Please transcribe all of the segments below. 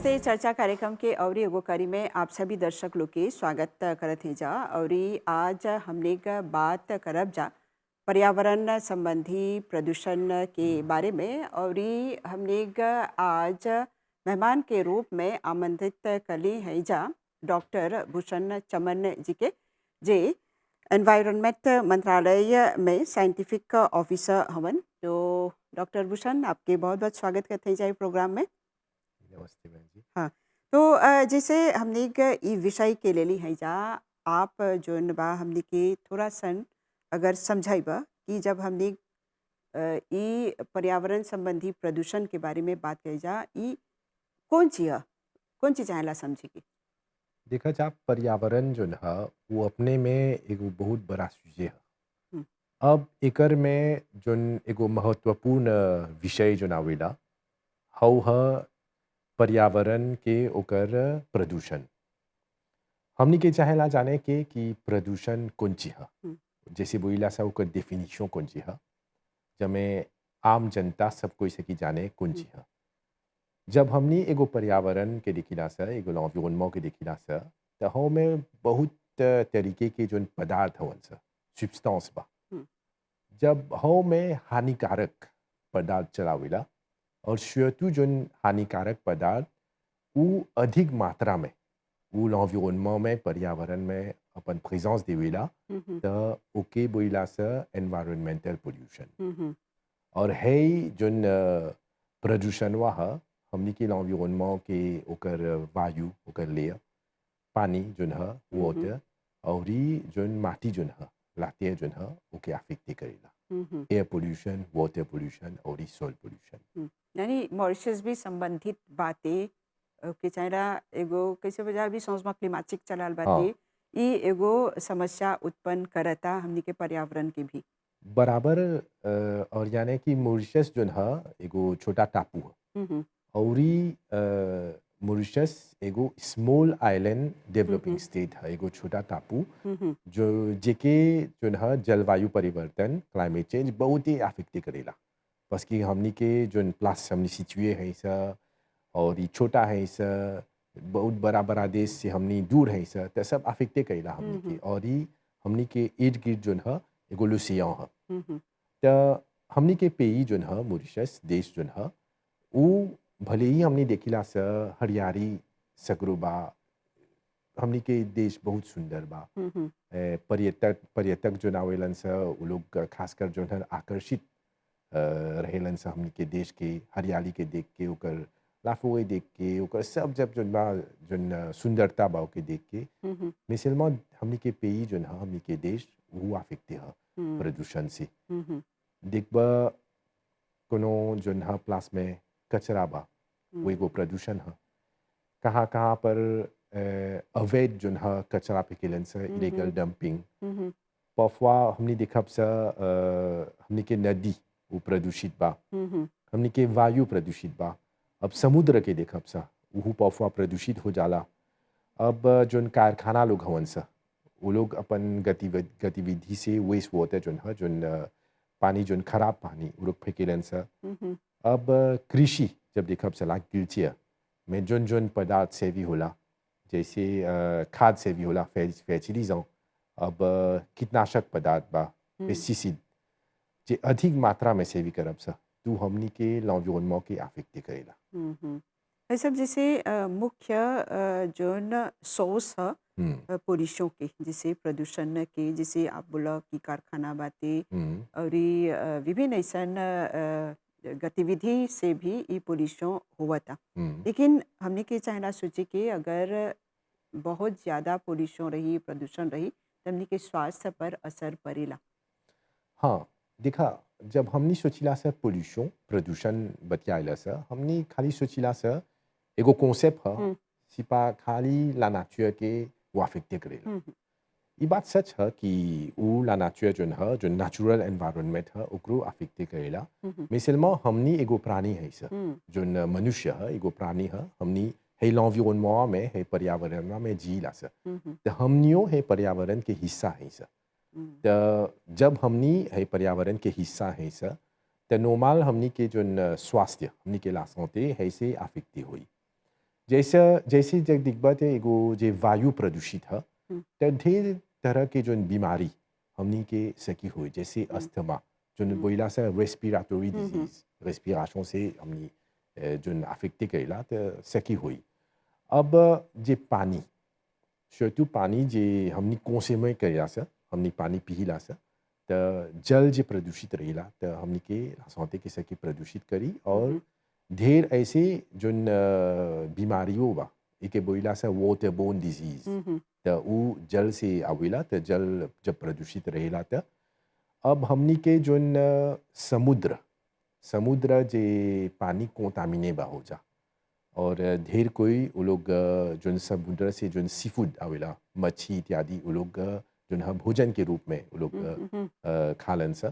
नमस्ते चर्चा कार्यक्रम के अवरी एगो कड़ी में आप सभी दर्शक लोग के स्वागत करत हैं जा अवरी आज हमने का बात करब जा पर्यावरण संबंधी प्रदूषण के बारे में अवरी हमने आज मेहमान के रूप में आमंत्रित कली हैं जा डॉक्टर भूषण चमन जी के जे एनवायरनमेंट मंत्रालय में साइंटिफिक ऑफिसर हवन। तो डॉक्टर भूषण आपके बहुत बहुत स्वागत करते हैं जाए प्रोग्राम में। नमस्ते बहन जी। हाँ, तो जैसे हमने ई विषय के लेली है जा आप जोन बा हमने के थोड़ा सन अगर समझाइबा कि जब हमने ई पर्यावरण संबंधी प्रदूषण के बारे में बात करी जा ई कौन चीज चाहेला समझी की। देखा जा पर्यावरण जो है वो अपने में एगो बहुत बड़ा चीज़ है। हम्म, अब एकर में जोन एगो महत्वपूर्ण विषय जो आवेला हौ ह पर्यावरण के ओकर प्रदूषण। हमनी के चाहेला जाने के कि प्रदूषण कौन चीज है। हम्म, जैसे बोला सा ओकर डेफिनेशन कौन चीज है, जमे आम जनता सब कोई से की जाने कौन हम्म, चीज है। जब हमनी एगो पर्यावरण के देखिला सा एगो एनवायरनमेंट के देखिला सा तो हौ में बहुत तरीके के जोन पदार्थ हवन सा सब्सटेंस बा। हम्म, जब हौ में हानिकारक पदार्थ चलावेला और surtout जोन हानिकारक पदार्थ उ अधिक मात्रा में उ एनवायरनमेंट में पर्यावरण में अपन प्रेजेंस देवेला हम्म, हम्म, तो ओके बोला सा एनवायरमेंटल पोल्यूशन। हम्म, और है जोन प्रदूषण वह हमनी के एनवायरनमेंट के ओकर वायु ओकर लेयर पानी जोन है हम्म, वाटर और जोन माटी जोन है लाते जोन है ओके अफेक्ट करेला। हम्म, एयर पोल्यूशन वाटर पोल्यूशन और सॉइल पोल्यूशन। यानी मॉरिशस भी संबंधित बातें के चाहेला एगो कैसे वजह भी सोचमा क्लिमाटिक चलाल बातें हाँ ई एगो समस्या उत्पन्न करता हमनी के पर्यावरण के भी। बराबर। और यानी कि मॉरिशस जोन है एगो छोटा टापू है हम्म, और मॉरिशस एगो स्मॉल आइलैंड डेवलपिंग हम्म, स्टेट है एगो छोटा टापू हम्म, जो जेके जोन है जलवायु परिवर्तन क्लाइमेट चेंज बहुत ही अफेक्ट करेला। बस कि हमनी के जोन प्लास हमनी सिचुए है सा और ये छोटा है सा बहुत बड़ा बड़ा देश से हमनी दूर है सा तो सब अफेक्टे करेला हमनी के हम्म, और ये हमनी के इर्द गिर्द जोन है एगो लुसियाँ है। हम्म, तो हमनी के पेई जोन है मॉरिशस देश जोन है वो भले ही हमने देखिला सा हरियाली सगरो बा हमनी के देश बहुत सुंदर बा। हम्म, पर्यटक पर्यटक जो आवेलन सा वो लोग खासकर जो है आकर्षित रहेलन सा हमनी के देश के हरियाली के देख के ओकर लाफोए देख के ओकर सब जब जोन बा जोन सुंदरता बा ओके देख के हम्म, मिसलमा हमनी के पेई जोन है हमनी के देश वो अफेक्टे है हम्म, प्रदूषण से। हम्म, देखबा कोनो जोन है प्लास में कचरा बा वो हम्म, एगो प्रदूषण है। कहाँ कहाँ पर अवैध जोन है कचरा फेंकेलन सा हम्म, इलीगल डंपिंग। हम्म, पफवा हमने देखब सा हमने के नदी वो प्रदूषित बा हम्म, हमने के वायु प्रदूषित बा। अब समुद्र के देखब सा वहू पफवा प्रदूषित हो जाला। अब जोन कारखाना लोग हवन सा वो लोग अपन गतिविधि से वेस्ट वाटर जोन है जोन पानी जोन खराब पानी वो लोग फेंकेलन सा। हम्म, अब कृषि जब देखब सला गिलचिया में जोन जोन पदार्थ से भी होला जैसे खाद से भी होला फर्टिलाइजर। अब कीटनाशक पदार्थ बा हम्म, पेस्टिसाइड जे अधिक मात्रा में सेवी करब सा तू हमनी के एनवायरनमेंट के अफेक्ट करेला। हम्म। ये सब जैसे मुख्य जोन सोर्स है हम्म पोल्यूशन के जैसे प्रदूषण के जैसे आप बोला कि कारखाना बातें हम्म और ये विभिन्न ऐसा गतिविधि से भी ये पोल्यूशन हुआ था। हम्म लेकिन हमने के चाहना सोचे कि अगर बहुत ज़्यादा पोल्यूशन रही प्रदूषण रही तो हमने के स्वास्थ्य पर असर पड़ेला। हाँ देखा जब हमनी सोचिला सा पोल्यूशन प्रदूषण बतियाला सा हमनी खाली सोचिला सा एगो कॉन्सेप्ट है हम्म, सिपा खाली ला नाचुर के वो अफेक्ट करेला। हम्म, ये बात सच है कि वो ला नाचुर जोन है जो नेचुरल एनवायरनमेंट है ओकरो अफेक्ट करेला। हम्म, मिसलमा हमनी एगो प्राणी है सा हम्म, जो मनुष्य है एगो प्राणी है हमनी है एनवायरनमेंट में है पर्यावरण में जीला सा हम्म, तो हमनियो है पर्यावरण के हिस्सा है सा। हम्म, तो जब हमनी है पर्यावरण के हिस्सा है सा तो नॉर्मल हमनी के जो स्वास्थ्य हमनी के ला santé है से अफेक्ट हुई। जैसा जैसे जब दिखबा थे एगो जे वायु प्रदूषित है हम्म, तो ढेर तरह के जोन बीमारी हमनी के सकी हुई जैसे हम्म, अस्थमा जोन हम्म, बोला से रेस्पिरेटरी हम्म, डिजीज रेस्पिरेशन से हमनी जोन अफेक्टे करेला तो सकी हुई अब जे पानी surtout पानी जे हमनी कंsomme करेला से हमनी पानी पीला से तो जल जे प्रदूषित रहेला तो हमनी के सांते के सकी प्रदूषित करी और हम्म, ढेर ऐसे जोन बीमारियों बा एके बोला से वाटर बोर्न डिजीज हम्म, तो ऊ जल से आवेला तो जल जब प्रदूषित रहेला तो अब हमनी के जोन समुद्र समुद्र जे पानी कोंटामिने बा हो जा और ढेर कोई वो लोग जोन समुद्र से जोन सी फूड आवेला मच्छी इत्यादि वो लोग जोन ह भोजन के रूप में वो लोग हम्म, खालन सा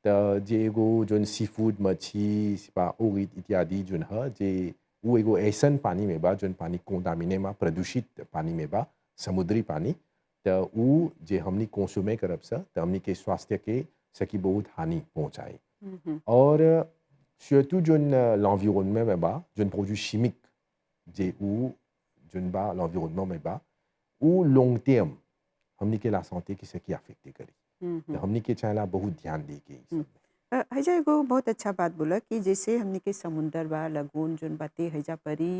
त जे एगो जोन सी फूड मच्छी सिपा ओगित इत्यादि जोन ह जे वो एगो ऐसन पानी में बा जोन पानी कोंटामिने में प्रदूषित पानी में बा समुद्री पानी त ऊ जे हमनी कंसोमे करब सा त हमनी के स्वास्थ्य के सकी बहुत हानि पहुँचाए हम्म, और surtout जोन l'environnement में बा जोन प्रोडक्ट chimique जे ऊ जोन बा l'environnement में बा ऊ लॉन्ग टर्म हमनी के ला santé की सकी अफेक्ट करी तो हम्म, हमनी के चाहेला बहुत ध्यान दे के ई सब में हैजा एगो बहुत अच्छा बात बोला कि जैसे हमने के समुंदर बा लगून जोन बाते हैजा परी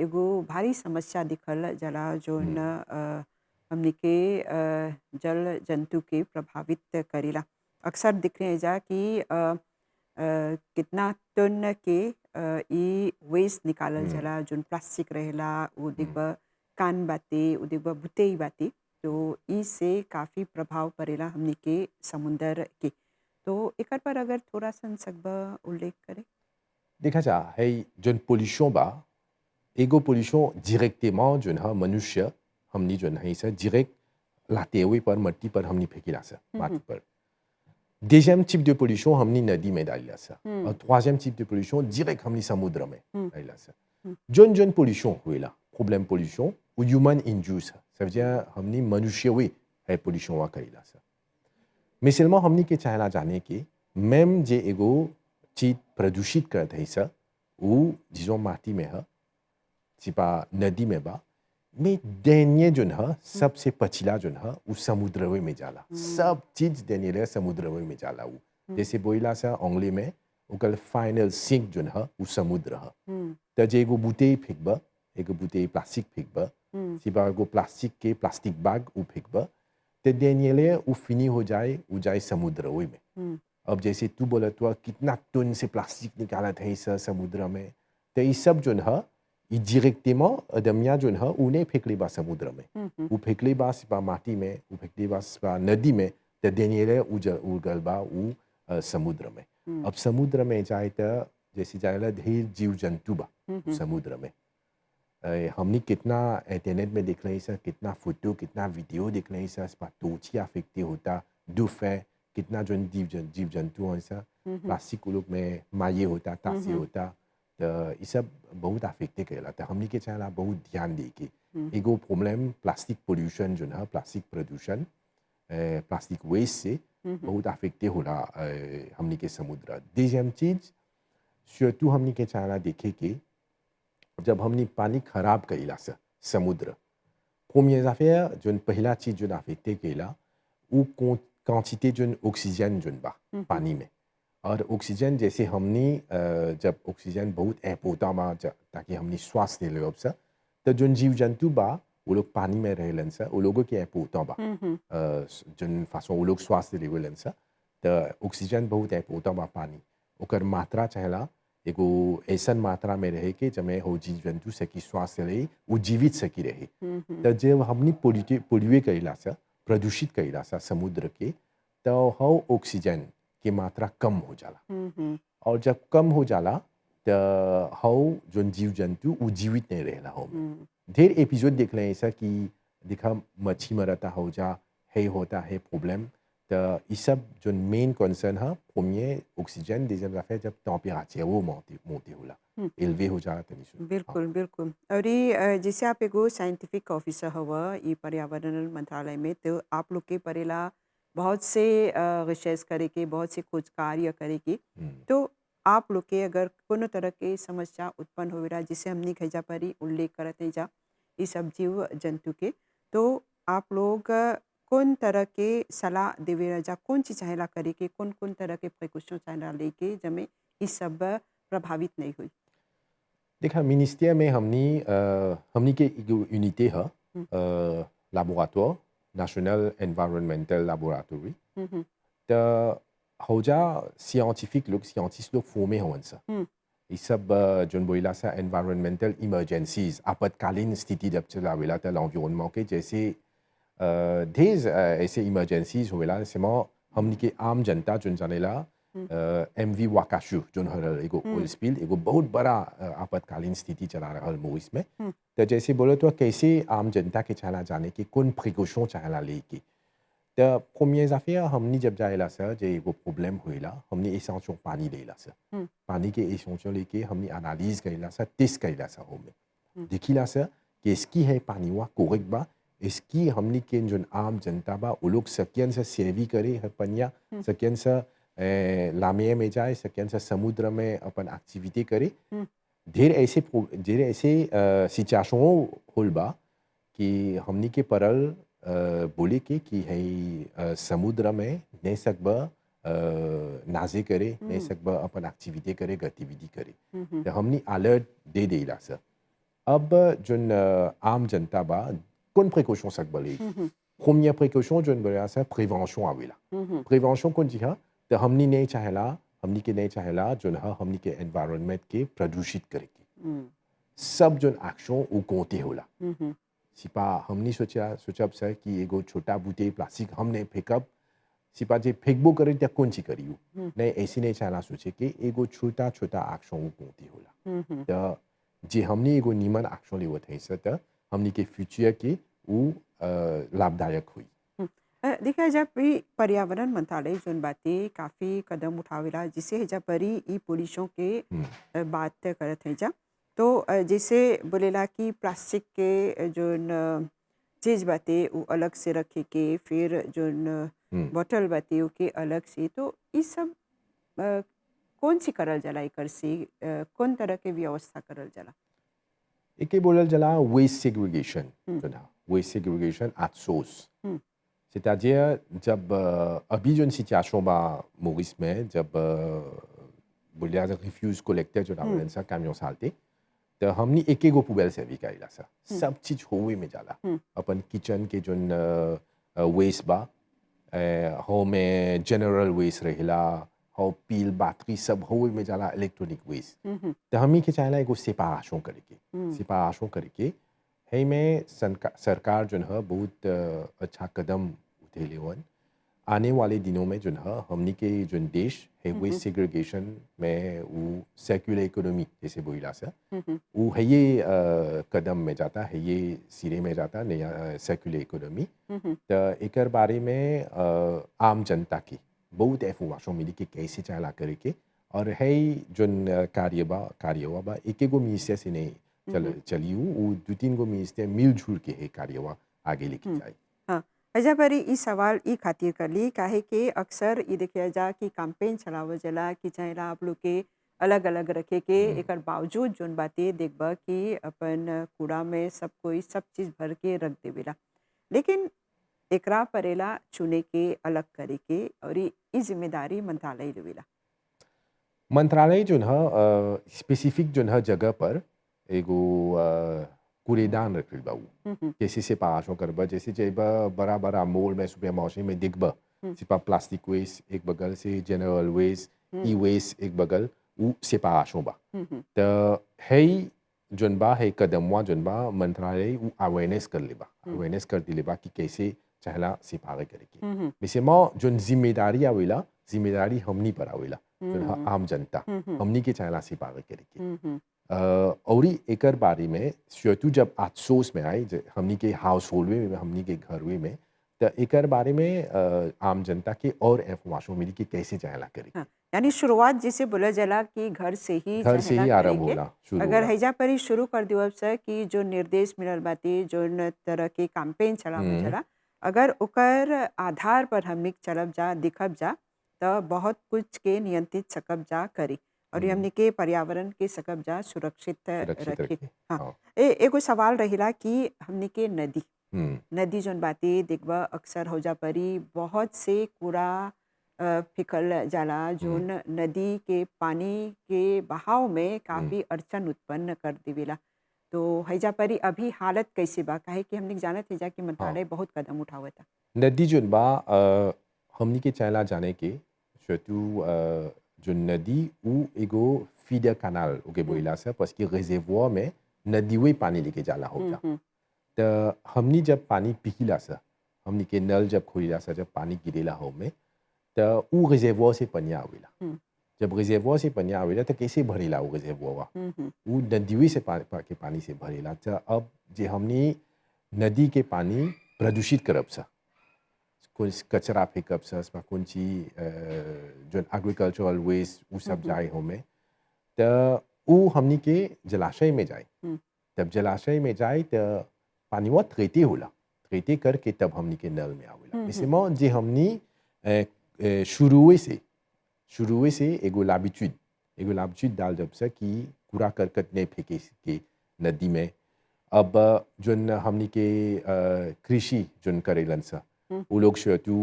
एगो भारी समस्या दिखल जला जोन हमने के जल जंतु के प्रभावित करेला अक्सर दिख रहे हैं जा कि कितना टन के ई वेस्ट निकालल हम्म, जला जोन प्लास्टिक रहेला वो हम्म, देखबा कान बाते वो देखबा बुतेई बाते तो ई से काफ़ी प्रभाव पड़ेला हमने के समुंदर के तो एकर पर अगर थोड़ा सा सकबा उल्लेख करें। देखा जा है जोन पोल्यूशन बा एगो पोल्यूशन डायरेक्टली जोन ह मनुष्य हमनी जोन है से डायरेक्ट लाते हुए पर मट्टी पर हमनी फेंकिला सा हम्म, माटी पर deuxième type de pollution हमनी नदी में डालिला सा हम्म, और troisième type de pollution direct हमनी समुद्र में हम्म, डालिला सा हम्म, जोन जोन pollution हुएला problème pollution ou human induce ça veut dire हमनी मनुष्य हुए है pollution वा करेला सा mais seulement हमनी के चाहेला जाने के même जे एगो चीज प्रदूषित करत है सा ou disons माटी में है सिपा नदी में बा में दैन्य जोन है हम्म, सबसे पछिला जोन है वो समुद्रवे में जाला हम्म, सब चीज दैन्य ले समुद्रवे में जाला वो हम्म, जैसे बोइला सा अंग्रेजी में ओकर फाइनल सिंक जोन है वो समुद्र है हम्म, त जे एगो बुते फेंकबा एगो बुते प्लास्टिक फेंकबा हम्म, सिपा एगो प्लास्टिक के प्लास्टिक बैग वो फेंकबा ते दैन्य ले वो फिनी हो जाए वो जाए समुद्रवे में हम्म, अब जैसे तू बोला तो कितना टन से प्लास्टिक निकाला था इस समुद्र में तो ये सब जो है ये डायरेक्टली अदमिया जो है उन्हें फेंकले बा समुद्र में हम्म, वो फेंकले बा सिपा माटी में वो फेंकले बा सिपा नदी में तो देनिए उगल बा वो समुद्र में हम्म, अब समुद्र में जाए तो जैसे जाए ढेर जीव जंतु बा हम्म, समुद्र में हमने कितना इंटरनेट में देख रहे सर कितना फोटो कितना वीडियो देख रहे सर सिपा तोची अफेक्टे होता डुफे कितना जो जीव जंतु हैं सर हम्म, प्लास्टिक लोग में माये होता तासे हम्म, होता तो ये सब बहुत अफेक्टे करेला तो हमने के चाहेला बहुत ध्यान दे के हम्म, एगो प्रॉब्लम प्लास्टिक पोल्यूशन जो है प्लास्टिक प्रदूषण प्लास्टिक वेस्ट से हम्म, बहुत अफेक्टे होला हमने के समुद्र दeuxième चीज surtout हमने के चाहेला देखे के जब हमने पानी खराब करेला समुद्र première affaire जोन पहला चीज जोन अफेक्टे करेला वो क्वांटिटी जोन ऑक्सीजन जोन बा हम्म, पानी में और ऑक्सीजन जैसे हमने जब ऑक्सीजन बहुत इम्पोर्टेंट बा ताकि हमने श्वास ले लो सा तो जोन जीव जंतु बा वो लोग पानी में रहेलन सा वो लोगों के इम्पोर्टेंट बा हम्म, जोन फासों वो लोग श्वास ले लेवलन सा तो ऑक्सीजन बहुत इम्पोर्टेंट बा पानी ओकर मात्रा चाहेला एगो ऐसन मात्रा में रहे कि जब हो जीव जंतु सकी श्वास रही वो जीवित सकी रहे हम्म, तो जब हमने पोल्यूए करेला सा प्रदूषित करेला सा समुद्र के तो हो ऑक्सीजन की मात्रा कम हो जाला हम्म, और जब कम हो जाला तो हो जोन जीव जंतु वो जीवित नहीं रहेला हो में हम्म, ढेर एपिसोड देख रहे हैं ऐसा कि दिखा मच्छी मरता हो जा है होता है प्रॉब्लम तो ये सब जो मेन कंसर्न है premier ऑक्सीजन deuxième affaire जब टेम्परेचर वो मोती होला हम्म, एलवे हो जाला तनी सुन हाँ बिल्कुल बिल्कुल और ये जैसे आप एगो साइंटिफिक ऑफिसर हवा ये पर्यावरण मंत्रालय में तो आप लोग के परेला बहुत से रिसर्च करे के बहुत से खोज कार्य करे के हम्म, तो आप लोग के अगर कोनो तरह के समस्या उत्पन्न होवेला जिसे हमनी खैजा परी उल्लेख करते जा ये सब जीव जंतु के, तो आप लोग कौन तरह के सलाह देवेला जा, कौन चीज चाहेला करे के, कौन कौन तरह के प्रिकॉशन चाहेला लेके जमे ये सब प्रभावित नहीं हुई। देखा मिनिस्टर में हमनी के एगो यूनिटे है हम्म, लैबोरेटरी नेशनल एनवायरमेंटल लैबोरेटरी हम्म, त हौजा साइंटिस्ट लोग फॉर्मे हवन सा हम्म, ये सब जोन बोला सा एनवायरमेंटल इमरजेंसीज आपातकालीन स्थिति जब चलावेला त l'environnement के जैसे ढेर ऐसे इमरजेंसीज होवेला जैसे हमनी के आम जनता जोन जानेला हम्म, MV वाकाशु जोन हर एगो हम्म, ओल स्पिल एगो बहुत बड़ा आपातकालीन स्थिति चला रहा मोरिस में हम्म, तो जैसे बोलो तो कैसे आम जनता के चाहला जाने की कौन प्रिकॉशन चाहला लेके तो प्रीमियर affaire हमनी जब जाएला सर जे एगो प्रॉब्लम होइला हमनी एसेंशियल पानी लेला सर हम्म, पानी के एसेंशियल लेके हमनी एनालिज कइला सर टेस्ट कइला सर होमे हम्म, देखिला सर कि इसकी है पानी वा कोरेक्ट बा इसकी हमनी के जोन आम जनता बा वो लोग सकियन से सेवी करे है पनिया हम्म, सकियन से लामे में जाए सकियन से समुद्र में अपन एक्टिविटी करे हम्म, ढेर ऐसे सिचुएशन होल बा कि हमनी के परल बोले के कि है समुद्र में नहीं सकबा नाजे करे नहीं हम्म, सकबा अपन एक्टिविटी करे गतिविधि करे हम्म, तो हमनी अलर्ट दे देला सर अब जोन आम जनता बा कौन प्रिकॉशन सकबा लेगी हम्म, प्रीमियर प्रिकॉशन जोन बोला सर प्रिवेंशन आवेला हम्म, प्रिवेंशन कौन जी हा तो हमनी के नहीं चाहेला जोन हा हमनी के एनवायरनमेंट के प्रदूषित करे के हम्म, सब जोन एक्शन उ कोते होला हम्म, सिपा हमनी सोचब सर कि एगो छोटा बूटे प्लास्टिक हमने फेंकब सिपा जे फेंकबो करे त्या कौन ची करियो हम्म, नहीं ऐसी नहीं चाहना सोचे कि एगो छोटा छोटा एक्शन उ कोते होला हम्म, तो जे हमनी एगो नीमन एक्शन लेवत है सर तो हमनी के फ्यूचर के उ लाभदायक हुई देखा जब भी पर्यावरण मंत्रालय जोन बातें काफ़ी कदम उठावेला जिसे हेजा परी ई पोल्यूशन के हम्म, बात करत है जा, तो जैसे बोलेला कि प्लास्टिक के जोन चीज बातें वो अलग से रखे के, फिर जोन हम्म। बॉटल बातें के अलग से, तो ये सब अ, कौन सी करल जाला एकर से, कौन तरह के व्यवस्था करल जाला। एके बोलल जला वेस्ट सेग्रीगेशन हम्म, जोन हा waste segregation at source hmm, c'est-à-dire जब अभी जो सिचुएशन बा मोरिस में जब बोलिया रिफ्यूज कलेक्टर जो हम्म, नाम सा कामियों सालते तो हमनी एक एगो पुबेल से भी करेला सा हम्म, सब चीज होवे में जाला हम्म, अपन किचन के जोन वेस्ट बा हो में जनरल वेस्ट रहेला हो पील बैटरी सब होवे में जाला इलेक्ट्रॉनिक वेस्ट हम्म, तो हमी के चाहेला एगो सेपारेशन करके हम्म, सेपारेशन करके है में सरकार जो है बहुत अच्छा कदम उठेले वन आने वाले दिनों में जो है हमनी के जो देश है हम्म, वेस्ट सेग्रीगेशन में वो सर्कुलर इकोनॉमी जैसे बोला सा हम्म, वो है ये कदम में जाता है ये सिरे में जाता नया सर्कुलर इकोनॉमी हम्म, तो एकर बारे में आम जनता की बहुत इंफॉर्मेशन मिली कि कैसे चला करे के और है जोन कार्यवा बा एक एगो मिनिस्टर से नहीं चली वो दो तीन गो मिनिस्टर मिलजुल के है कार्यवा आगे लेके जाए हाँ, अजा परी ई सवाल ई खातिर कर ली काहे कि अक्सर ये देखिया जा कि कैंपेन चलावल जाला कि चाहेला आप लोग के अलग अलग रखे के, एकर बावजूद जोन बातें देखबा कि अपन कूड़ा में सब कोई सब चीज़ भर के रख देवेला, लेकिन एकरा परेला चुने के, अलग करे के, और ई जिम्मेदारी मंत्रालय लेवेला। मंत्रालय जो है स्पेसिफिक जो है जगह पर एगो कूड़ेदान रखल बा उ। हम्म, कैसे से पाशो करबा जैसे जब बड़ा बड़ा मॉल में सुपर मार्केट में दिखबा हम्म, सिपा प्लास्टिक वेस्ट एक बगल से जनरल वेस्ट हम्म, ई वेस्ट एक बगल उ सेपारेशन बा हम्म, तो है जोन बा है कदमवा जोन बा मंत्रालय उ अवेयरनेस कर लेबा अवेयरनेस कर दिलेबा कि कैसे चाहला सेपारे करे के हम्म, वैसे माँ जोन जिम्मेदारी आवेला जिम्मेदारी हमनी पर आवेला जोन हम्म, आम जनता हम्म, हमनी के चाहला सेपारे करे के हम्म, और एकर बारे में surtout जब आफसोस में आई हमनी के हाउस होल्ड में हमनी के घर में तो एकर बारे में आम जनता के और इंफॉर्मेशन मिली कि कैसे चाहला करे हाँ, यानी शुरुआत जिसे बोला जाला कि घर से ही घर से चाहेला ही करे आरंभ के, होला शुरू अगर होला हैजा पर ही शुरू कर दियो से कि जो निर्देश मिलल बाती जो तरह के कैंपेन चलावल हम्म, जाला, अगर ओकर आधार पर हमनी चलब जा दिखब जा तो बहुत कुछ के नियंत्रित सकब जा करी। और ये हमने के पर्यावरण के सकब जा सुरक्षित सुरक्षित रखे। रखे। हाँ, हाँ। एगो सवाल रहिला कि हमने के नदी हुँ, नदी जौन बाटे देखबा अक्सर हो जा परी बहुत से कूड़ा फेंकल जाला हुँ, जोन नदी के पानी के बहाव में हुँ। काफ़ी अड़चन उत्पन्न कर देवेला। तो हैजा परी अभी हालत कैसे बा? काहे कि हमने जानत हैजा कि हाँ। मंत्रालय बहुत कदम उठावता। नदी जोन बा हमनी के चाहेला जाने के surtout जो नदी उ एगो फीडर कैनाल ओके हुँ, बोलेला सा parce que réservoir में नदीवे पानी लेके जाला हुँ, होजा। हुँ, त हमनी जब पानी पिहिला सा हमनी के नल जब खोलिला सा जब पानी गिरेला हो में त उ réservoir से पनिया आवेला। हुँ, जब réservoir से पनिया आवेला त कैसे भरेला उ réservoir हुँ, हुँ, उ नदीवे से के पानी से भरेला। त अब जे हमनी नदी के पानी प्रदूषित करब सा कुछ कचरा फेंकब सा उसमें कौन ची जो एग्रीकल्चरल वेस्ट उ हुँ, सब हुँ, जाए होमे त उ हमनी के जलाशय में जाए हुँ, तब जलाशय में जाए त पानीवा ट्रेते होला ट्रेते करके तब हमनी के नल में आवेला हुँ, हुँ, मिसमा जे हमनी शुरुए से एगो लाबिचुद डाल जब से कि कूड़ा करकट नहीं फेंके के नदी में अब जोन हमनी के कृषि जोन करेलन सा हुँ, वो लोग शतु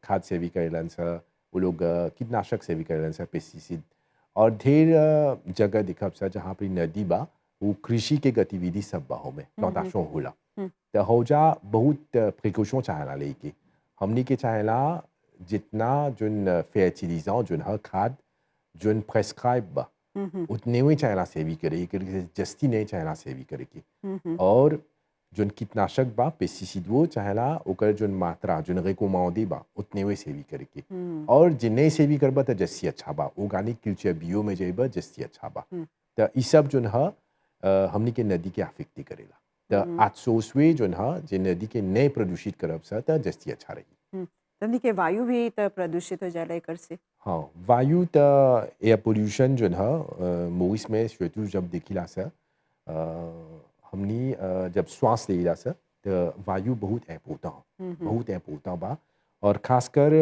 खाद से भी करेलन सा वो लोग कीटनाशक से भी करेलन सा पेस्टिसाइड और ढेर जगह दिखब सा जहाँ पे नदी बा वो कृषि के गतिविधि सब बा होमे हुँ, हुँ, प्लांटेशन होला हुँ, त हौजा बहुत प्रिकॉशन चाहेला लेके हमनी के चाहेला जितना जोन फर्टिलाइजर जोन हर खाद जोन प्रेस्क्राइब बा हुँ, हुँ, उतने ही चाहेला सेवी करे कि जस्ती नहीं चाहेला सेवी करे के हुँ, हुँ, और जोन कीटनाशक बा पेस्टिसाइड वो चाहेला ओकर जोन मात्रा जोन रिकमेंडे बा उतने वे सेवी करे के हुँ, और जिन्ने सेवी करबा त जस्सी अच्छा बा ऑर्गेनिक कल्चर बियो में जाइबा जस्सी अच्छा बा हुँ, त ई सब जोन ह हमनी के नदी के अफेक्ट करेला त हुँ, आज सोचवे जोन ह जे नदी के नहीं प्रदूषित करब सा त जस्ती अच्छा रही। हुँ। तो हमनी के वायु भी त प्रदूषित हो जाला एकर से। हाँ, वायु त एयर पोल्यूशन जोन ह मोरिस में surtout जब देखिला सा हमनी जब श्वास लेला सा त वायु बहुत हुँ, हुँ, बहुत इम्पोर्टेंट बा और खासकर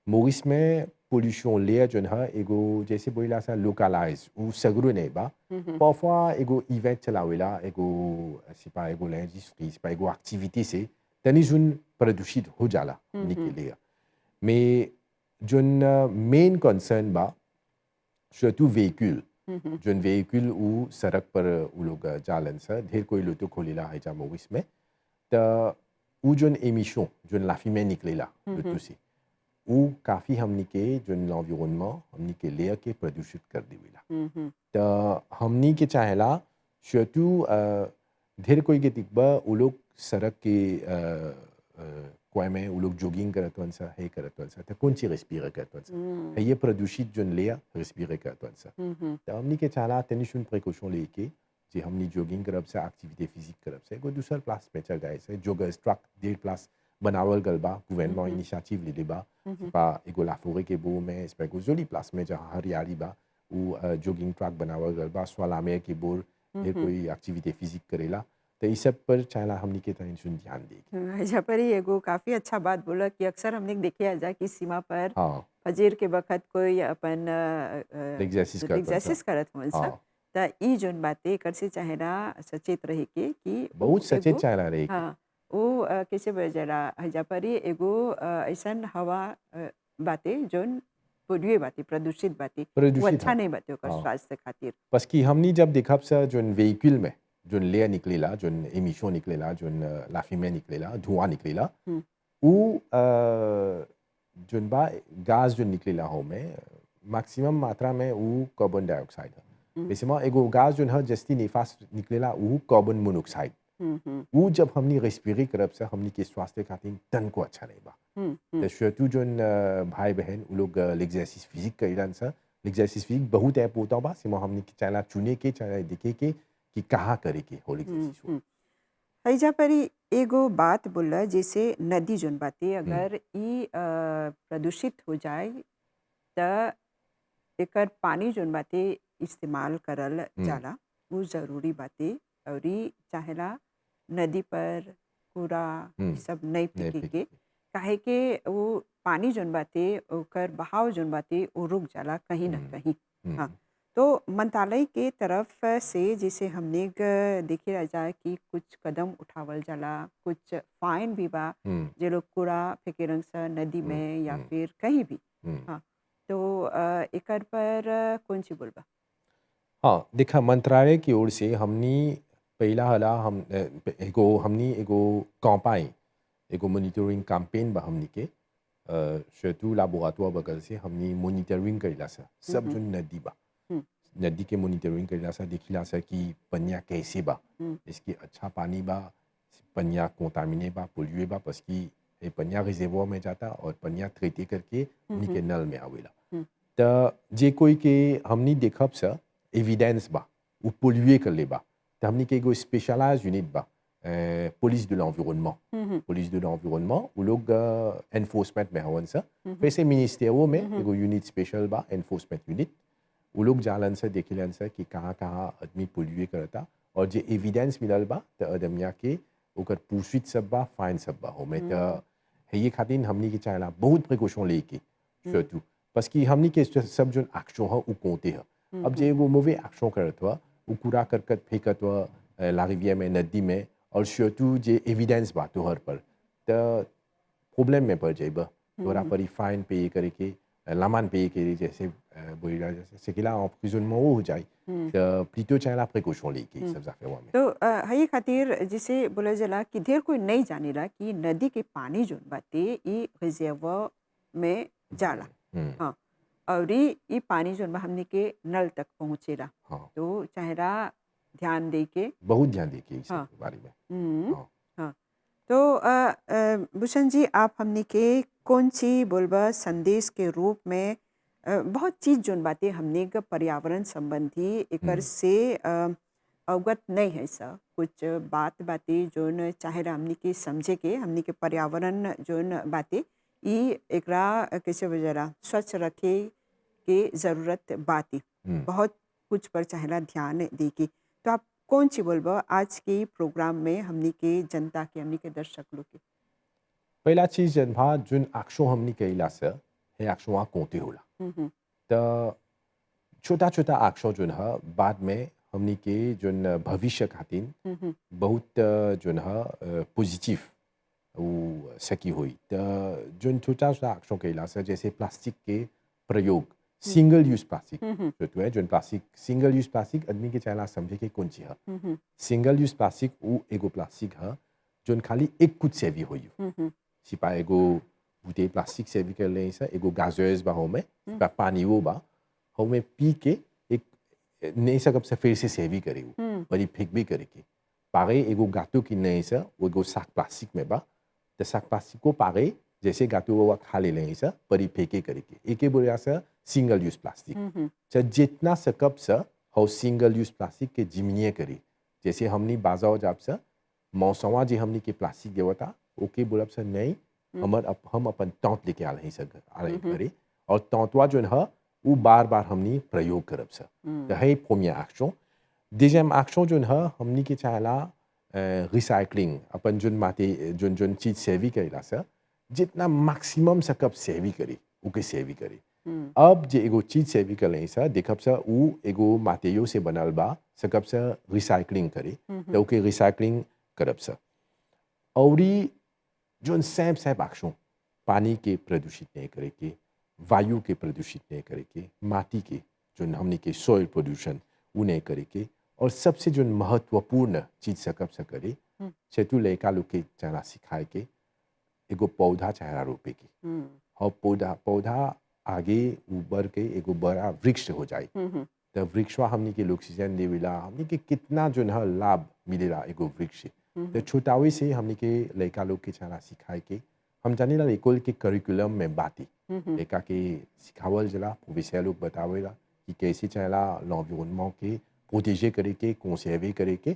मोरिस में पोल्यूशन लेयर जोन ह एगो जैसे बोलिला सा लोकलाइज उ सगरो नहीं बा हुँ, हुँ, parfois एगो इवेंट चलावेला एगो सिपा एगो l'industrie सिपा एगो एक्टिविटी से तनी जोन प्रदूषित हो जाला हुँ, हमनी के हुँ, लिए mais जोन मेन कंसर्न बा surtout véhicule हुँ, हुँ, जोन véhicule उ सड़क पर उ लोग जालन सा ढेर कोई लोग तो खोलेला है जा मोरिस में त उ जोन एमिशन जोन लाफी में निकलेला हुँ, लोग हुँ, तो से उ काफ़ी हमनी के जोन l'environnement हमनी के लेयर के प्रदूषित कर देवेला हुँ, हुँ, त हमनी के चाहेला surtout ढेर कोई के दिखबा उ लोग सड़क के कोई में उ लोग जॉगिंग करत हवन सा है करत हवन सा त कौन सी रेस्पिरे करत हवन सा है हुँ, ये प्रदूषित जोन लेयर रेस्पिरे करत हवन सा हुँ, हुँ, त हमनी के चाहेला तनी सुन प्रिकॉशन लेके जे हमनी जॉगिंग करब से एक्टिविटी फिजिक करब से एगो दूसर प्लास में चल जाए से जोगर्स ट्रक ढेर प्लास बनावल गल बा हुँ, गवर्नमेंट हुँ, इनिशिएटिव लेले बा हुँ, c'est हुँ, pas एगो लाफोरे के बो में c'est pas एगो जोली प्लास में जहाँ हरियाली बा उ जॉगिंग ट्रैक बनावल गल बा स्वालामे के बोर हुँ, ढेर हुँ। कोई एक्टिविटी फिजिक करेला तो इस सब पर चाहेला हमनी के तनी सुन ध्यान देगी। एजा पर ही एगो काफ़ी अच्छा बात बोला कि अक्सर हमने देखिया जा कि सीमा पर हाँ, फजर के बखत कोई अपन एक्सरसाइज करत हवन सा। एग्जर्सिस करत हुवन सा हाँ, त ई जोन बाते एकर से चाहेला सचेत रहे के कि बहुत उ सचेत एगो चाहेला रहे के। हाँ वो कैसे बजला हैजा पर ही एगो ऐसन हवा बाते जोन पोल्यूए बाते प्रदूषित बाते वो प्रदूषित अच्छा हाँ, नहीं बाते ओकर हाँ। स्वास्थ्य खातिर। बस कि हमनी जब देखब सा जोन व्हीकल में जोन लेयर निकलेला जोन एमिशन निकलेला जोन लाफी में निकलेला धुआं निकलेला हुँ, उ जोन बा गैस जो निकलेला हो में मैक्सिमम मात्रा में उ कार्बन डाइऑक्साइड है हुँ, वैसे में एगो गैस जो है जस्ती निफास निकलेला उ कार्बन मोनोऑक्साइड हुँ, हुँ, उ जब हमनी रेस्पिरे करब से हमनी के स्वास्थ्य खातिर तन को अच्छा नहीं बा हुँ, तो हुँ, surtout जोन भाई बहन उ लोग l'exercice physique कइलन सा l'exercice physique बहुत इम्पोर्टेंट बा सिमा हमनी के चाहेला चुने के चाहे देखे के कि कहाँ करे के हो हुँ, l'exercice हुँ। हइजा परी एगो बात बोला जैसे नदी जोन बाते हुँ, अगर ई प्रदूषित हो जाए त एकर पानी जोन बाते इस्तेमाल करल हुँ, जाला उ ज़रूरी बाते अउरी चाहेला नदी पर कूड़ा हुँ, ई सब नहीं नहीं फेंके फेंके के के। काहे के वो पानी जोन बाते ओकर बहाव जोन बाते वो रुक जाला कहीं न हुँ, कहीं। हुँ, हाँ, तो मंत्रालय के तरफ से जैसे हमने देखे रह जाए कि कुछ कदम उठावल जाला, कुछ फाइन भी बा, हुँ, जे लोग कूड़ा फेंकेलन स नदी हुँ, में या हुँ, फिर कहीं भी। हुँ। हाँ, तो एकर पर कौन सी बोलबा? हाँ, देखा मंत्रालय की ओर से हमनी पहिला हला हमनी एगो कैंपेन एगो मॉनिटरिंग कैंपेन बा हमनी के surtout laboratoire बगल से हमनी मॉनिटरिंग कइला सा हुँ, सब हुँ, जो नदी बा हुँ, नदी के मॉनिटरिंग कइला सा देखिला सा कि पनिया कैसे बा हुँ, इसकी अच्छा पानी बा पनिया कोंटामिने बा पोल्यूए बा बस कि ये पनिया रिजर्वोयर में जाता और पनिया ट्रीटे करके हुँ, हमनी हुँ, के नल में आवेला हुँ, त जे कोई के हमनी देखब सा एविडेंस बा ou polluer कर ले बा त हमनी के एगो स्पेशलाइज यूनिट बा पुलिस de l'environnement हुँ, हुँ, पुलिस de l'environnement वो लोग एनफोर्समेंट में हवन सा हुँ, हुँ, वैसे मिनिस्टेरियो में हुँ, हुँ, एगो यूनिट स्पेशल बा एनफोर्समेंट यूनिट वो लोग जालन से देखिलन से कि कहाँ कहाँ आदमी पोल्यूए करता और जे एविडेंस मिलल बा त अदमिया के ओकर पूछित सब बा फाइन सब बा होमे त हुँ, ये खातिर हमनी के चाहेला बहुत प्रिकॉशन लेके हुँ, surtout parce कि हमनी के सब जो एक्शन है वो कोते है हुँ, अब हुँ, जे वो मूवी एक्शन करत हुआ वो कूड़ा करकट फेंकत हुआ ला रिविère में नदी में और surtout जे एविडेंस बा तोहर पर त प्रॉब्लम में पड़ जाइबा हुँ, तोरा हुँ, पर फाइन पे करके लामान पे करे जैसे बोलिला जैसे c'est कि là emprisonnement हो जाए हुँ, त plutôt चाहेला प्रिकॉशन लेके हुँ। सब जाफे में तो हई खातिर जिसे बोलल जाला कि ढेर कोई नहीं जानेला कि नदी के पानी जौन बाटे इ रिजर्वोयर में जाला। हम्म, हाँ, अउरी इ पानी जौन बा हमनी के नल तक पहुँचेला। हाँ तो चाहेला ध्यान दे के बहुत ध्यान देखिए इस सब हाँ, के बारे में हुँ, हाँ हाँ। तो भूषण जी आप हमनी के कौन-सी बोलबा संदेश के रूप में बहुत चीज़ जौन बाटे हमनी के पर्यावरण संबंधी एकर हम्म, से अवगत नहीं है सा। कुछ बात बाटे जौन चाहेला हमनी के समझे के हमनी के पर्यावरण जौन बाटे इ एकरा कैसे बोलेला स्वच्छ रखे के ज़रूरत बाटे। हम्म। बहुत कुछ पर चाहेला ध्यान दे के। तो आप कौन-सी बोलबा आज के प्रोग्राम में हमनी के जनता के, हमनी के दर्शक लोग के? पहला चीज जन भा जोन एक्शन हमनी कइला से हे एक्शन कोते होला हुँ, हुँ। त छोटा छोटा एक्शन जोन है बाद में हमनी के जोन भविष्य खातिर हुँ, हुँ। बहुत जोन है पॉजिटिव वो सकी हुई त जोन छोटा छोटा एक्शन कइला से जैसे प्लास्टिक के प्रयोग हुँ, सिंगल यूज प्लास्टिक हुँ, हुँ। जो तो है जोन प्लास्टिक सिंगल यूज प्लास्टिक आदमी के चाहला समझे के कौन ची है हुँ, हुँ। सिंगल यूज प्लास्टिक वो एगो प्लास्टिक है जोन खाली एक कुछ सेवी हुई हुँ, हुँ। सिपा एगो bouteille plastique servi que là ça ego gazeuse ba home हुँ, pa pani wo ba home पी के एक नहीं सकब से फिर से सेवी करे वो हुँ। बड़ी फेंक भी करे के पारे एगो गातो की नहीं सा वो एगो साक प्लास्टिक में बा तो साक प्लास्टिक को पारे जैसे गातो वो खा ले लें सा बड़ी फेंके करे के एक ही बोलिया सा सिंगल यूज प्लास्टिक हुँ, हुँ। चा जितना सकब सा हो सिंगल यूज प्लास्टिक के जिमिए करे जैसे हमनी बाजाओ जाब सा मौसवा जे हमनी के प्लास्टिक देवता ओके बोलब सा नहीं हुँ, हम अपन तौत लेके आ रही सर आ रही हुँ, हुँ। घरे और तौतवा जो है वो बार बार हमनी प्रयोग करब सर तो हुँ, है प्रोमियर एक्शन deuxième एक्शन जो है हमनी के चाहला रिसाइकलिंग अपन जोन माते जोन जोन चीज सेवी करेला सर जितना मैक्सिमम सकब सेवी करे ओके सेवी करे हुँ। अब जे एगो चीज सेवी कर सा देखब सा उ एगो मातेयो से बनल बा सकब सा रिसाइकलिंग करे हुँ, हुँ। तो ओके रिसाइकलिंग करब सा औरी जोन सैप सैप एक्शन पानी के प्रदूषित नहीं करे के वायु के प्रदूषित नहीं करे के माटी के जोन हमने के सॉइल पोल्यूशन वो नहीं करे के और सबसे जो महत्वपूर्ण चीज सकब से करे हुँ, सेतु लड़का लोग के चाहना सिखाए के एगो पौधा चाहना रोपे के हुँ। और पौधा पौधा आगे उबर के एगो बड़ा वृक्ष हो जाए हुँ, हुँ। तो वृक्षवा हमने के ऑक्सीजन देवेला हमने के कितना जो है लाभ मिलेला एगो वृक्ष से हुँ, तो हुँ। छोटावे से हमने के लड़का लोग के चाहना सिखाए के हम जाने ला स्कूल के करिकुलम में बाती हुँ, हुँ। लड़का के सिखावल जला प्रोफेसर लोग बतावेला कि कैसे चाहला l'environnement के प्रोटेजे करे के कंसर्वे करे के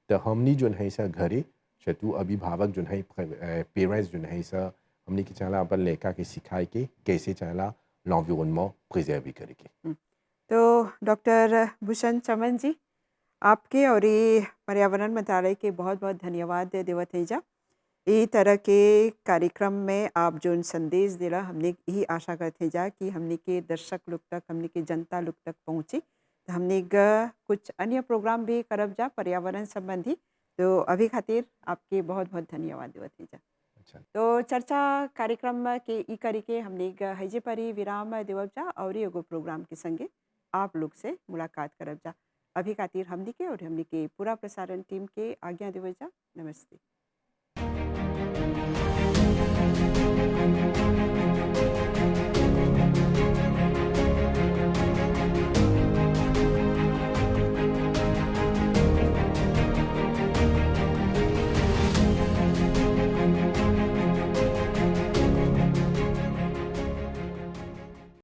तो हमनी जो है सा घरे शत्रु अभिभावक जो है पेरेंट्स जो है सा हमने के चाहला अपन लड़का के सिखाए के कैसे चाहला l'environnement प्रिजर्व करे के हुँ। तो डॉक्टर भूषण चमन जी, आपके और ये पर्यावरण मंत्रालय के बहुत-बहुत धन्यवाद देवत हइजा। ई तरह के कार्यक्रम में आप जोन संदेश देला हमने यही आशा करते जा कि हमने के दर्शक लोग तक हमने के जनता लोग तक पहुँचे। तो हमने कुछ अन्य प्रोग्राम भी करब जा पर्यावरण संबंधी। तो अभी खातिर आपके बहुत बहुत धन्यवाद देवत है जा। अच्छा। तो चर्चा कार्यक्रम के ई करी के हमने हैजे परी विराम देवब जा और एगो प्रोग्राम के संगे आप लोग से मुलाकात करब जा। अभी खातिर हमने के और हमने के पूरा प्रसारण टीम के आज्ञा देवब जा। नमस्ते।